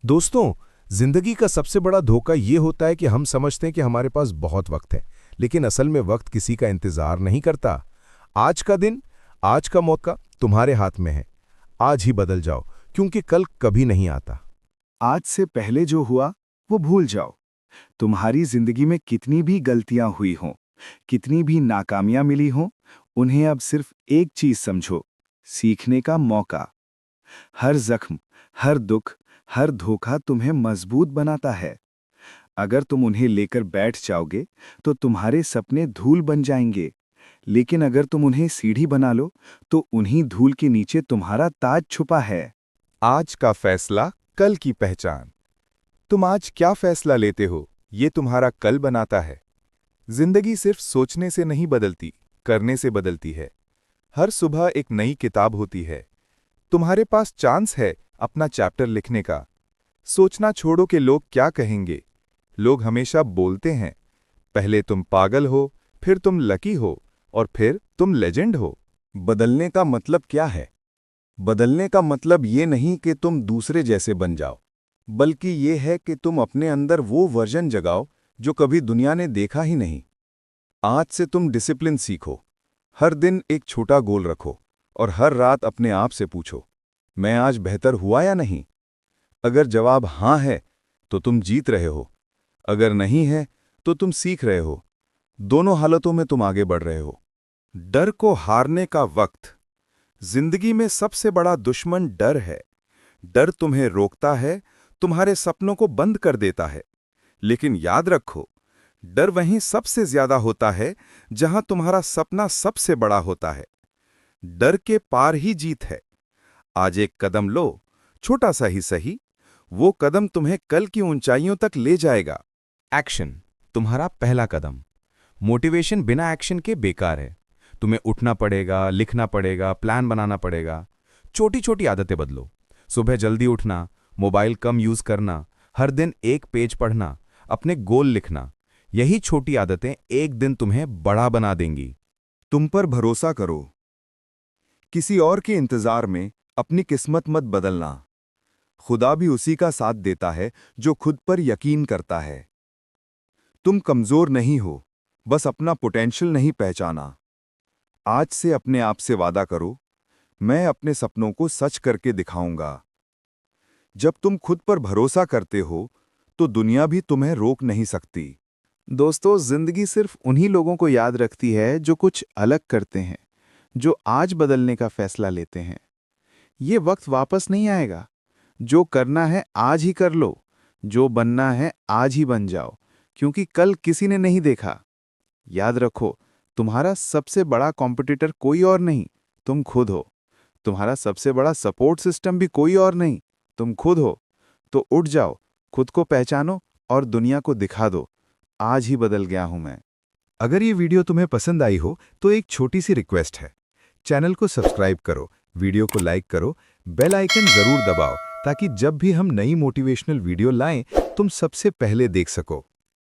दोस्तों, जिंदगी का सबसे बड़ा धोखा ये होता है कि हम समझते हैं कि हमारे पास बहुत वक्त है, लेकिन असल में वक्त किसी का इंतजार नहीं करता। आज का दिन, आज का मौका तुम्हारे हाथ में है। आज ही बदल जाओ, क्योंकि कल कभी नहीं आता। आज से पहले जो हुआ वो भूल जाओ। तुम्हारी जिंदगी में कितनी भी गलतियां हुई हों, कितनी भी नाकामियां मिली हों, उन्हें अब सिर्फ एक चीज समझो, सीखने का मौका। हर जख्म, हर दुख, हर धोखा तुम्हें मजबूत बनाता है। अगर तुम उन्हें लेकर बैठ जाओगे तो तुम्हारे सपने धूल बन जाएंगे, लेकिन अगर तुम उन्हें सीढ़ी बना लो तो उन्हीं धूल के नीचे तुम्हारा ताज छुपा है। आज का फैसला कल की पहचान। तुम आज क्या फैसला लेते हो, ये तुम्हारा कल बनाता है। जिंदगी सिर्फ सोचने से नहीं बदलती, करने से बदलती है। हर सुबह एक नई किताब होती है। तुम्हारे पास चांस है अपना चैप्टर लिखने का। सोचना छोड़ो कि लोग क्या कहेंगे। लोग हमेशा बोलते हैं, पहले तुम पागल हो, फिर तुम लकी हो, और फिर तुम लेजेंड हो। बदलने का मतलब क्या है? बदलने का मतलब ये नहीं कि तुम दूसरे जैसे बन जाओ, बल्कि ये है कि तुम अपने अंदर वो वर्जन जगाओ जो कभी दुनिया ने देखा ही नहीं। आज से तुम डिसिप्लिन सीखो। हर दिन एक छोटा गोल रखो और हर रात अपने आप से पूछो, मैं आज बेहतर हुआ या नहीं? अगर जवाब हाँ है तो तुम जीत रहे हो, अगर नहीं है तो तुम सीख रहे हो। दोनों हालतों में तुम आगे बढ़ रहे हो। डर को हारने का वक्त। जिंदगी में सबसे बड़ा दुश्मन डर है। डर तुम्हें रोकता है, तुम्हारे सपनों को बंद कर देता है। लेकिन याद रखो, डर वहीं सबसे ज्यादा होता है जहां तुम्हारा सपना सबसे बड़ा होता है। डर के पार ही जीत है। आज एक कदम लो, छोटा सा ही सही। वो कदम तुम्हें कल की ऊंचाइयों तक ले जाएगा। एक्शन तुम्हारा पहला कदम। मोटिवेशन बिना एक्शन के बेकार है। तुम्हें उठना पड़ेगा, लिखना पड़ेगा, प्लान बनाना पड़ेगा। छोटी छोटी आदतें बदलो। सुबह जल्दी उठना, मोबाइल कम यूज करना, हर दिन एक पेज पढ़ना, अपने गोल लिखना। यही छोटी आदतें एक दिन तुम्हें बड़ा बना देंगी। तुम पर भरोसा करो। किसी और के इंतजार में अपनी किस्मत मत बदलना। खुदा भी उसी का साथ देता है जो खुद पर यकीन करता है। तुम कमजोर नहीं हो, बस अपना पोटेंशियल नहीं पहचाना। आज से अपने आप से वादा करो, मैं अपने सपनों को सच करके दिखाऊंगा। जब तुम खुद पर भरोसा करते हो तो दुनिया भी तुम्हें रोक नहीं सकती। दोस्तों, जिंदगी सिर्फ उन्हीं लोगों को याद रखती है जो कुछ अलग करते हैं, जो आज बदलने का फैसला लेते हैं। ये वक्त वापस नहीं आएगा। जो करना है आज ही कर लो, जो बनना है आज ही बन जाओ, क्योंकि कल किसी ने नहीं देखा। याद रखो, तुम्हारा सबसे बड़ा कॉम्पिटिटर कोई और नहीं, तुम खुद हो। तुम्हारा सबसे बड़ा सपोर्ट सिस्टम भी कोई और नहीं, तुम खुद हो। तो उठ जाओ, खुद को पहचानो और दुनिया को दिखा दो, आज ही बदल गया हूं मैं। अगर ये वीडियो तुम्हें पसंद आई हो तो एक छोटी सी रिक्वेस्ट है, चैनल को सब्सक्राइब करो, वीडियो को लाइक करो, बेल आइकन जरूर दबाओ ताकि जब भी हम नई मोटिवेशनल वीडियो लाएं तुम सबसे पहले देख सको।